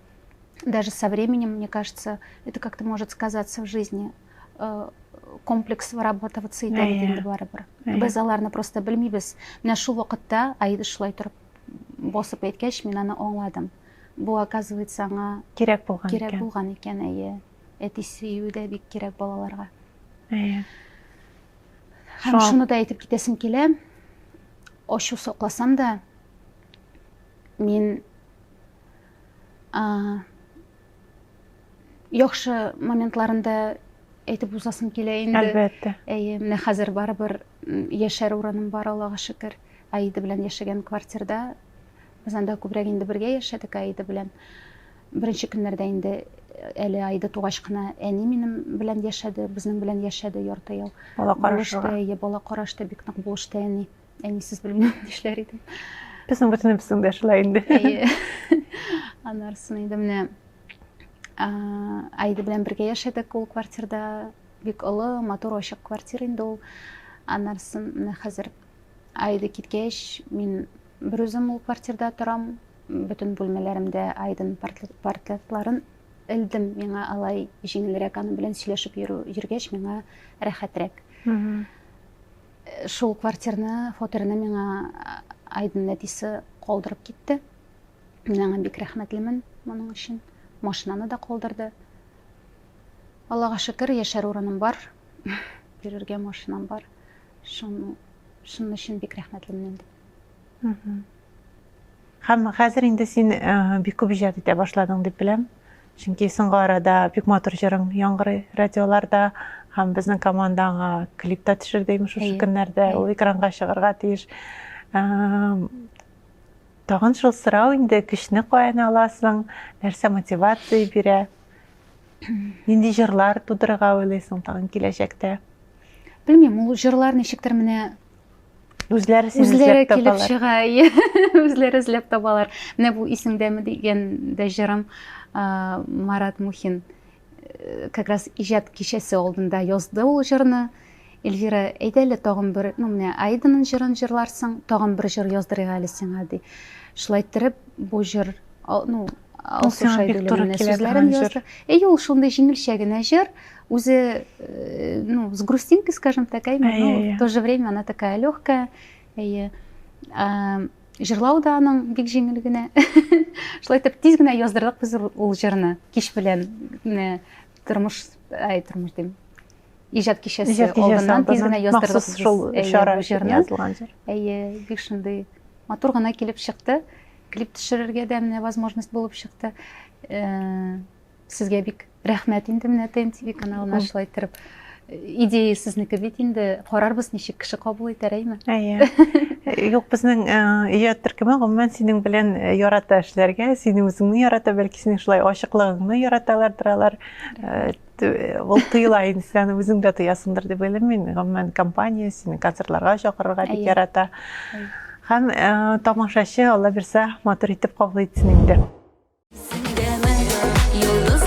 даже со временем, мне кажется, это как-то может сказаться в жизни. Комплекс вырабатываться итә бит инде барыбер. Без аларны просто белмибез. Менә шул вакытта Аида шулай торып басып әйткәч, мин аны аңладым. Бу, оказывается, аңа кирәк булган икән. Әтисе юдә бик кирәк балаларга. Һәм шуны да әйтеп китәсем килә. Ачу сакласам да, мин яхшы моментларында әйтеп узасым килә инде. Әлбәттә. Менә хәзер барыбер яшәр урыным бар, Аллага шөкер. Аида белән яшәгән квартирада без анда күбрәк инде бергә яшәдек Аида белән. Беренче көннәрдә инде әле Аида тугач кына әни минем белән яшәде, безнең белән яшәде ярты ел. Бала карашты, бала карашты бик нык булышты әни. Әнисез белмим нишләр идем. Безнең бөтенебезнең дә шулай инде. Аннарсын инде менә Аида белән бергә яшәдек ул квартирада. Бик олы, матур, ачык квартира инде ул. Аннарсын менә хәзер Аида киткәч, мин бер үзем ул квартирада торам. Бөтен бүлмәләремдә Аиданың портретларын элдем. Миңа алай җиңелрәк, аны белән сөйләшеп йөргәч, миңа рәхәтрәк. Шул квартираны, фоторны миңа Аиданың әтисе калдырып китте. Мин аңа бик рәхмәтлемен моның өчен. Машинаны да калдырды. Аллага шөкер, яшәр урыным бар. Бирергә машинам бар. Шуның өчен бик рәхмәтлемен инде. Һәм хәзер инде син бик күп иҗат итә башладың дип беләм. Чөнки соңгы арада бик матур җырың яңгырый радиоларда, һәм безнең командаңа клип та төшердем шушы көннәрдә, ул экранга чыгарга тиеш. Тагын шул сорау инде, көчне каян аласың, нәрсә мотивация бирә? Нинди җырлар тудырырга уйлыйсың тагын киләчәктә? Белмим, ул җырлар ничектер менә Үзләре килеп чыга, үзләре эзләп табалар. Менә бу исеңдәме дигән дә җырым Марат Мухин как раз иҗат кичәсе алдында язды ул җырны. Эльвира, әйдә әле тагын бер, менә Аиданың җырын җырларсың, тагын бер җыр яздырыйк әле сиңа ди. Шулай итеп, бу җыр, Алсу Шайдуллина сүзләрен язды. Ул шундый җиңелчә генә җыр, үзе, с грустинкой, скажем так, в то же время она такая легкая. Җырлау да аның бик җиңел генә. Шулай итеп, тиз генә яздырдык без ул җырны. Кич белән тормыш дим. Иҗат кичәсе алдыннан тиз генә яздырдык шул җырны. Бик шундый матур гына килеп чыкты. Клип төшерергә дә менә возможность булып чыкты. Сезгә бик рәхмәт инде менә ТМТV каналына шулай итеп. Идея сезнеке бит инде, карарбыз ничек кеше кабул итәр, әйме? Юк, безнең иҗат төркеме гомумән синең белән ярата эшләргә, синең үзеңне ярата, бәлки синең шулай ачыклыгыңны яраталар, торалар. Ул тыйла инде, син үзең дә тоясыңдыр дип уйлыйм мин. Гомумән компания сине концертларга чакырырга бик ярата. Һәм тамашачы, Алла бирсә, матур итеп кабул итсен инде. Сеңдәме, йолдыз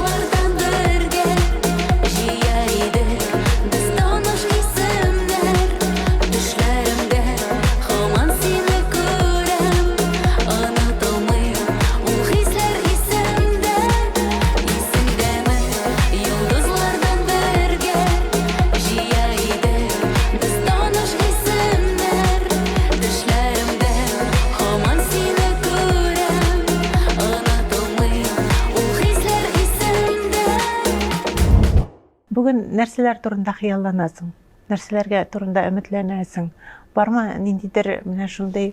Бүген нәрсәләр турында хыялланасың? Нәрсәләргә турында өметләнәсең? Бармы ниндидер менә шундый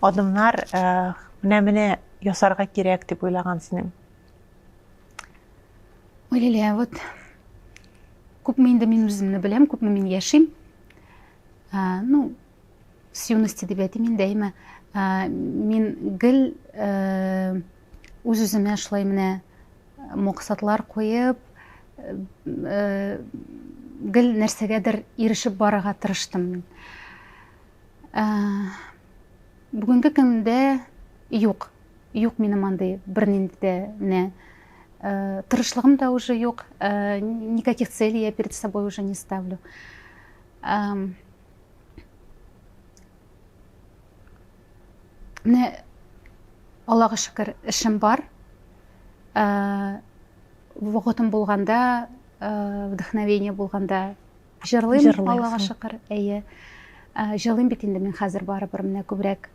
адымнар, менә ясарга кирәк дип уйлаган синең? Ойлайлы, вот күпме инде мин үземне беләм, күпме мин яшим. Ну, с юности дип әйтим инде, әйме. Мин гел үз-үземә шулай менә максатлар куеп, гел нәрсәгәдер ирешеп барырга тырыштым. Бүгенге көндә юк минем андый бернинди дә тырышлыгым да уже юк, никаких целей я перед собой уже не ставлю. Менә Аллага шөкер эшем бар. Вакытым булганда, вдохновение булганда җырлыйм, Аллага шөкер. Әйе. Җырлыйм бит инде мин хәзер барыбер менә күбрәк.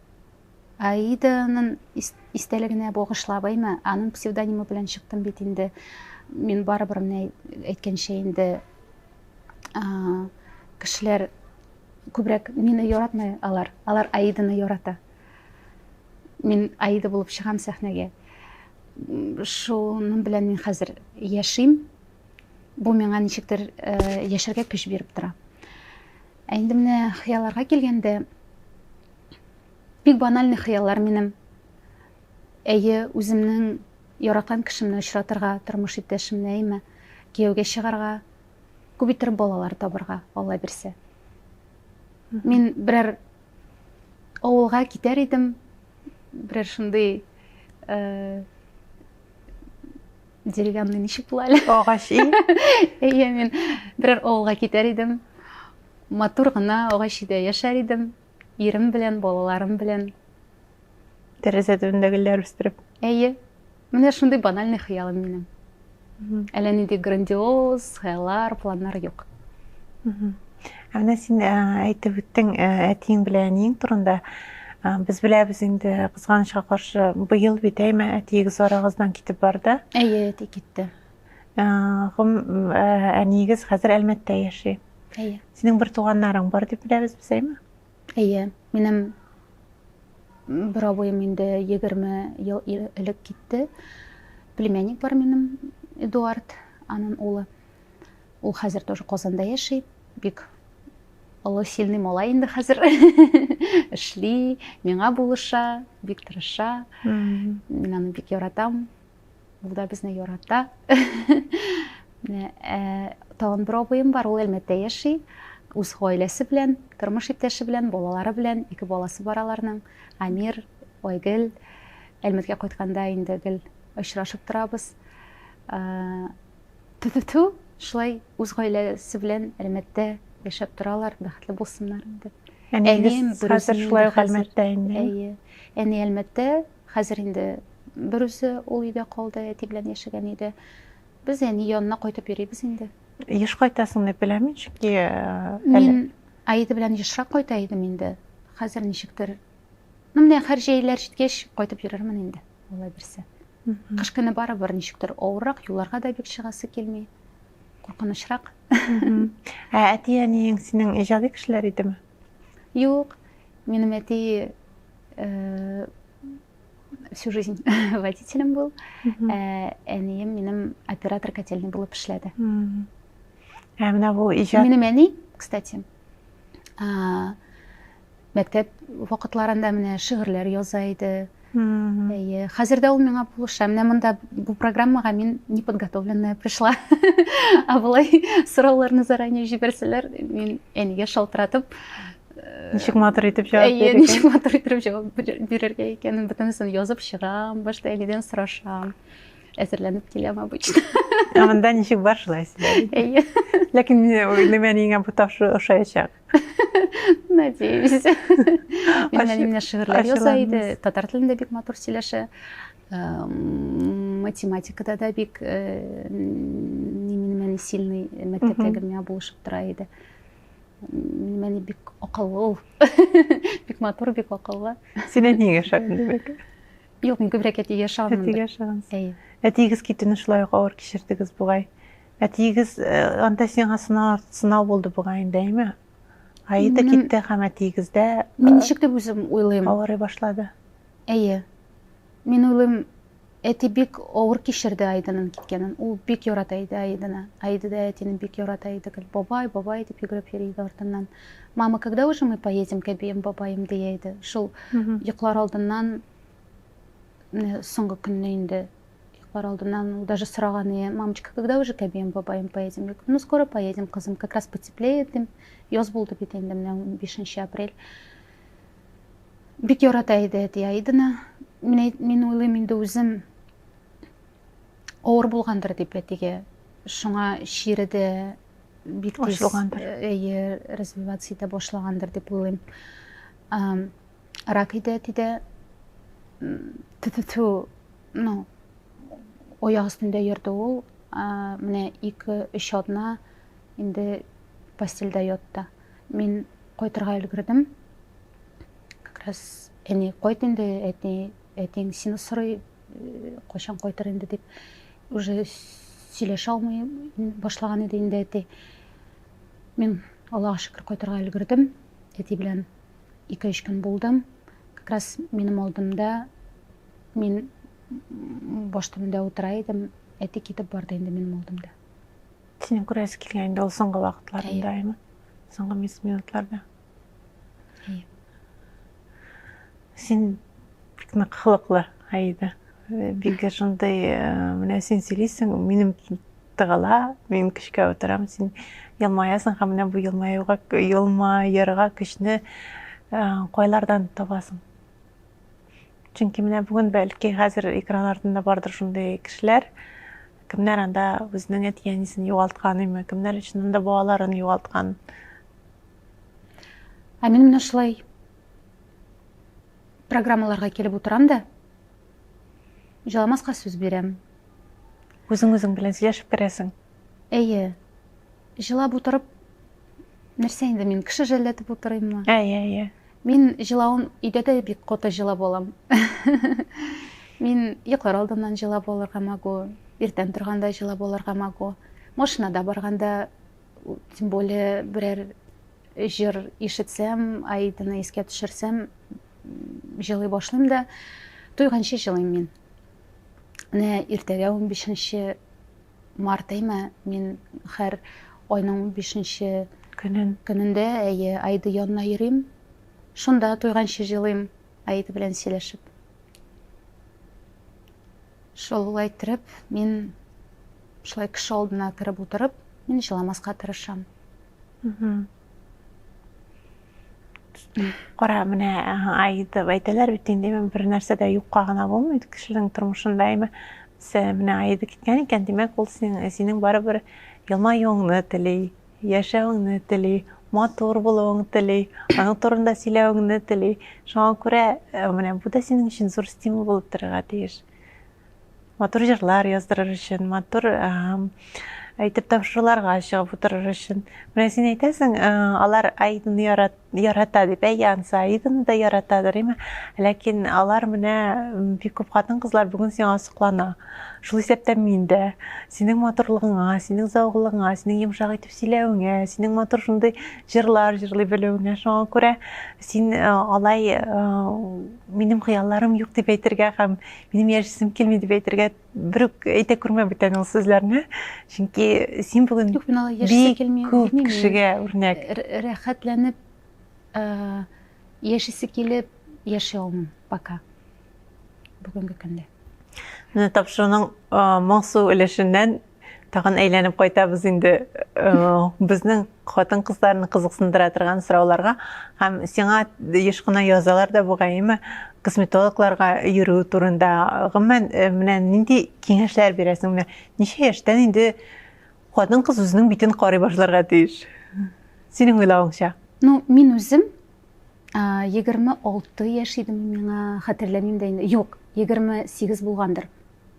Аиданың истәлегенә багышлап, аның псевдонимы белән чыктым бит инде. Мин барыбер менә әйткәнчә инде кешеләр күбрәк мине яратмый алар. Алар Аиданы ярата. Мин Аида булып чыгам сәхнәгә. Шуның белән мин хәзер яшим. Бу миңа ничектер яшәргә көч биреп тора. Инде менә хыялларга килгәндә, бик банальный хыяллар минем. Әйе, үземнең яраткан кешемне очратырга, тормыш иптәшемне, әйме, кияүгә чыгарга, күп балалар табырга, Алла бирсә. Мин берәр авылга китәр идем, берәр шундый деревянный ничек була әле? Агач ий. Әйе, мин берәр авылга китәр идем. Матур гына агач идә яшәр идем. Ирем белән, балаларым белән. Тәрәзә төбендә гөлләр үстереп. Әйе. Менә шундый банальный хыялым минем. Әллә нинди грандиоз хыяллар, планнар юк. Менә син әйтеп үттең әтиң белән аның турында. Без беләбез инде кызганычка каршы быел бит әтиегез арагыздан китеп барды. Әйе, әти китте. Әнигез хәзер Әлмәттә яши. Әйе. Синең бер туганнарың бар дип беләбез без, әйме? Әйе, минем бер абыем инде 20 ел элек китте. Племянник бар минем, Эдуард, аның улы. Ул хәзер тоже Казанда яши. Бик олы сильный малай инде хәзер. Эшли, миңа булыша, бик тырыша. Мин аны бик яратам. Ул да безне ярата. Тагын бер абыем бар, ул Әлмәттә яши. Үз гаиләсе белән, тормыш иптәше белән, балалары белән, 2 баласы бар аларның. Амир, Айгөл. Әлмәткә кайтканда инде гел очрашып торабыз. Ту-ту-ту, шулай үз гаиләсе белән Әлмәттә яшәп торалар, бәхетле булсыннар инде. Әнигез хәзер шулай Әлмәттә инде. Әйе. Әни Әлмәттә, хәзер инде бер үзе ул өйдә калды, әти белән яшәгән иде. Без әни янына кайтып йөрибез инде. Еш кайтасың дип беләм, чөнки Мин Аида белән ешрак кайта идем инде. Хәзер ничектер. Менә һәр җәйләр җиткәч кайтып йөрермен инде. Алла бирсә. Кыш көне барыбер ничектер авыррак, юлларга да бик чыгасы килми. Куркынычрак. Әти әниең синең иҗади кешеләр идеме? Юк, минем әти всю жизнь водителем был. Әнием минем оператор котельный булып эшләде. Менә бу иҗат. Минем әни, кстати, мәктәп вакытларында менә шигырьләр яза иде. Әйе, хәзер дә ул миңа булыша. Менә монда бу программага мин неподготовленная пришла. Булай сорауларны заранее җибәрсәләр, мин әнигә шалтыратып, ничек матур итеп җавап бирергә. Ничек матур итеп җавап бирергә икәнен бөтенесен язып чыгам, башта әнидән сорашам. Әзерләнеп киләм обычно. Монда ничек бар шулай сөйләп. Әйе. Ләкин мин уйлыйм, әнигә бу тапшыру ошаячак. Надеюсь. Минем шигырьләр яза иде, татар телендә бик матур сөйләшә. Математикада да бик минем сильный мәктәптәге миңа булышып тора иде. Минем бик акыллы. Бик матур, бик акыллы. Син әнигә шагын димәк. Юк, мин күбрәк әтигә шагын. Әтигә шагын. Әйе. Әтигез китүне шулай ук авыр кичердегез бугай. Тигіз анда сиңа сынау болды бұғайын дейме? Айда кетті қама тигізді Мен ничек деп үзем уйлыйм. ауырай башлады. Әйе. Мен уйлыйм, әти бик авыр кичерде Айданың киткенен. Ул бик ярата иде Айданы. Айды да әтинен бик ярата иде. Бабай, бабай дип йөгереп йөри иде артыннан. Мама, когда уже мы поедем к обеим бабаем дияйды. Шул йоклар алдыннан соңгы көнне инде йоклар алдыннан ул даже сораган ие, мамочка, когда уже к обеим бабаем поедем? Я говорю, ну скоро поедем, кызым, как раз потеплеет. Яз булды бит инде, менә 5 апрель. Бик ярата иде әти Айданы. Мен уйлыйм инде үзем авыр булгандыр дип әтигә. Шуңа ширеде бик тиз развиваться итә башлагандыр дип уйлыйм. Рак иде әтидә ну аяк өстендә йөрде ул. Менә 2-3 атна инде постельдә ятты. Мин кайтырга өлгердем. Как раз әни кайт инде, әтиң сине сорый, кайчан кайтыр инде дип уже сөйләшә алмый башлаган иде инде әти. Мин Аллага шөкер кайтырга өлгердем. Әти белән 2-3 көн булдым. Как раз минем алдымда мин баштымда утыра идем. Әти китеп барды инде минем алдымда. Синең күрәсе килгәндә ул соңгы вакытларындаймы? Соңгы минутларда. Син бик нык хылыклы Айда. Бик шундай менә син сөйлисең, минем тыгыла, мин көчкә утырам, син елмаясың һәм менә бу елмаерга көчне кайлардан табасың. Чөнки менә бүген бәлки хәзер экран артында бардыр шундай кешеләр, кемнәр анда үзенең әти-әнисен югалткан име, кемнәр өчен анда балаларын югалткан. Мин менә шулай программаларга килеп утырам да, җыламаска сүз бирәм. Үзең белән сөйләшеп керәсең. Әйе. Җылап утырып, нәрсә инде мин кеше жәлләтеп утырыйммы? Әйе. Мин җылавын өйдә дә бик каты җылап алам. Мин йоклар алдыннан җылап алырга магу, иртән торганда җылап алырга магу. Машинада барганда, тем более берәр җыр ишетсәм, Айданы искә төшерсәм, җылый башлыйм да, туйганчы җылыйм мин. Менә иртәгә 15 март әйме, мин һәр айның 15 көнендә Айды янына йөрим. Шунда туйганчы җылыйм Айды белән сөйләшеп. Шулай итеп, мин шулай кеше алдына кереп утырып, мин җыламаска тырышам. Кара, менә Айды әйтәләр бит инде бер нәрсә дә юкка гына булмый кешенең тормышында әйме. Менә Айды киткән икән, димәк ул синең барыбер елмаюыңны тели, яшәүеңне тели, матур булуыңны тели, аның турында сөйләүеңне тели. Шуңа күрә менә бу да синең өчен зур стимул булып торырга тиеш. Матур җырлар яздырыр өчен, матур әйтеп тапшыруларга чыгып утырыр өчен. Менә син әйтәсең, алар Айданы ярата дип, янса Айданы да яратадыр, име? Ләкин алар менә бик күп хатын-кызлар бүген сиңа соклана. Шул исәптән мин дә синең матурлыгыңа, синең зауглыгыңа, синең йомшак итеп сөйләвеңә, синең матур шундый җырлар җырлый белүеңә, шуңа күрә син алай минем хыялларым юк дип әйтергә һәм минем яшисем килми дип әйтергә бер үк әйтә күрмә бит ул сүзләрне. Чөнки син бүген бик күп кешегә үрнәк. Рәхәтләнеп яшисе килеп яши алмыйм пока. Бүгенге көндә. Менә тапшыруның моңсу өлешеннән тагын әйләнеп кайтабыз инде безнең хатын-кызларны кызыксындыра торган сорауларга һәм сиңа еш кына язалар да бугайымы косметологларга йөрү турында. Гомумән менә нинди киңәшләр бирәсең? Менә ничә яшьтән инде хатын-кыз үзенең битен карый башларга тиеш? Синең уйлавыңча? Ну, мин үзем 26 яшь идем, миңа хәтерләмим дә инде. Юк, 28 булгандыр.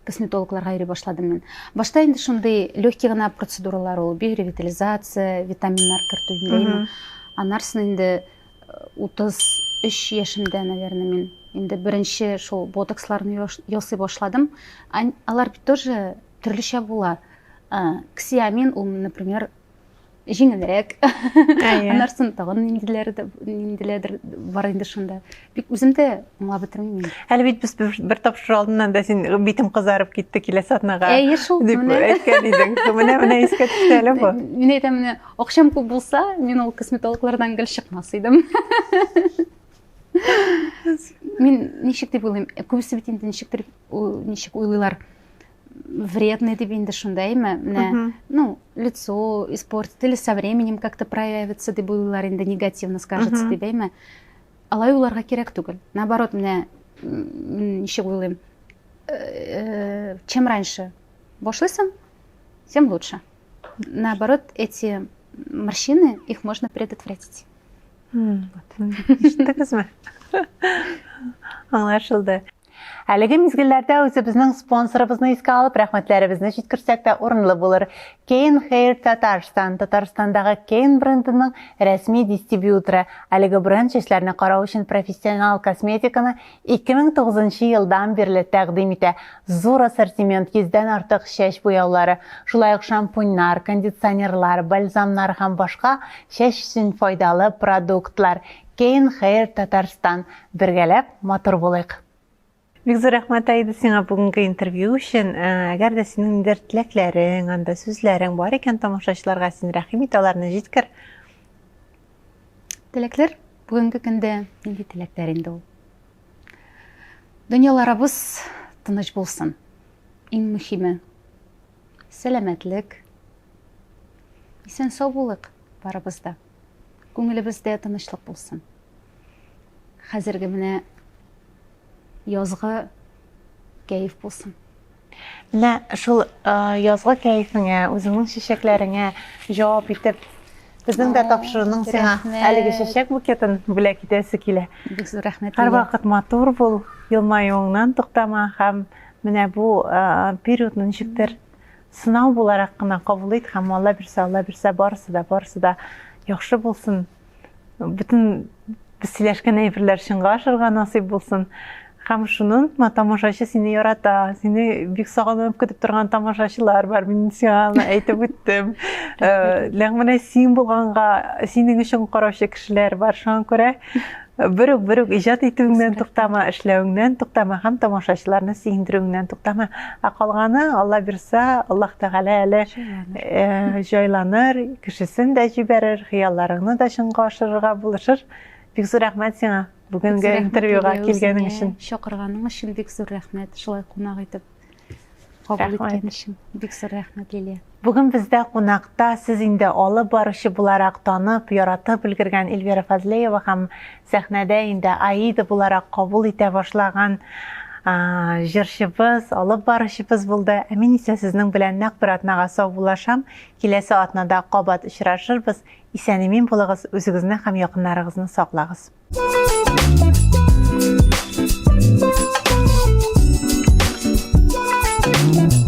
Косметологларга йөри башладым мин. Башта инде шундый легкий гына процедуралар ул, биоревитализация, витаминнар кертү индеме. Анарсын инде 33 яшемдә, наверное, мин инде беренче шул ботоксларны ясый башладым. Алар бит тоже төрлечә була. ксиамин ул, например, жеңілірек. Анарсын тағын ненділердір бар енді шында. Бик үзімді оңа бітірмеймін. Әлі бит біз бір тапшыр алдынан да сен битім қызарып кетті келе сатынаға. Ешіл, Деп әйткен едің. Міне еске түсті әлі бұл. Мен айтамын, оқшам көп болса, мен ол косметологлардан гіл шықмас едім. Мен нешік деп ойлаймын, көбісі бит енді нешік ойлайлар вредный деп енді шундай ма, ну, лицо испортит или со временем как-то проявится деп ойлайлар енді негативно скажется деп ма. Алай оларға керек түгіл. Наоборот, мне нешік ойлаймын, чем раньше бошлысың, тем лучше. Наоборот, эти морщины, их можно предотвратить. Іштіңіз ме? Аңлашылды. Әлігі мезгіллерде өзі біздің спонсорыбызны еске алып, рахметлерімізді жеткірсек те орынлы болыр. Кейн Hair Татарстан, Татарстандағы Кейн брендінің рәсми дистрибьюторы. Әлігі бренд шешлеріне қарау үшін профессионал косметиканы 2009 жылдан берлі тәқдим ете. Зор ассортимент, 100-ден артық шеш бояулары, шулайық шампуньнар, кондиционерлар, бальзамнар һәм башқа шеш үшін файдалы продуктлар. Кейн Hair Татарстан. Біргелеп, мотор болайық. Бик зур рәхмәт Аида сиңа бүгенге интервью өчен. Әгәр дә синең нидер теләкләрең, анда сүзләрең бар икән, тамашачыларга син рәхим ит, аларны җиткер. Теләкләр бүгенге көндә нинди теләкләр инде ул? Дөньяларыбыз тыныч булсын. Иң мөһиме сәламәтлек. Исән сау булыйк барыбыз да. Күңелебездә тынычлык булсын. Хәзерге менә язгы кәйф булсын. Менә шул язгы кәйфеңә, үзеңнең чәчәкләреңә җавап итеп, безнең дә тапшыруның сиңа әлеге чәчәк букетін бүләк итәсе килә. Бик зур рәхмәт. Һәрвакыт матур бул, елмаюыңнан туктама һәм менә бу периодны ничектер сынау буларак кына кабул ит һәм Алла бирсә барысы да яхшы булсын. Бүтән без сөйләшкән әйберләр чынга ашырга насыйп булсын. Һәм шунын тамашачы сине ярата, сине бик сагынып көтеп торган тамашачылар бар. Мин сиңа әйтеп үттем. Ләгъмәнә син булганга синең өчен караучы кешеләр бар. Шуңа күрә бер иҗат итүеңнән туктама, эшләүеңнән туктама һәм тамашачыларны сөендерүеңнән туктама. Калганы Алла бирсә, Аллаһ Тәгалә әле җайланыр, кешесен дә җибәрер, хыялларыңны да чынга ашырырга булышыр. Бик зур рәхмәт сиңа бүгенге интервьюга килгәнең өчен. Чакырганың өчен бик зур рәхмәт. Шулай кунак итеп кабул иткән өчен бик зур рәхмәт, Лилия. Бүген бездә кунакта сез инде алып баручы буларак танып, яратып өлгергән Эльвира Фазлеева һәм сәхнәдә инде Аида буларак кабул итә башлаган җырчыбыз, алып баручыбыз булды. Мин исә сезнең белән нәкъ бер атнага саубуллашам. Киләсе атнада кабат очрашырбыз. Исән-имин булыгыз, үзегезне һәм якыннарыгызны саклагыз. Thank you.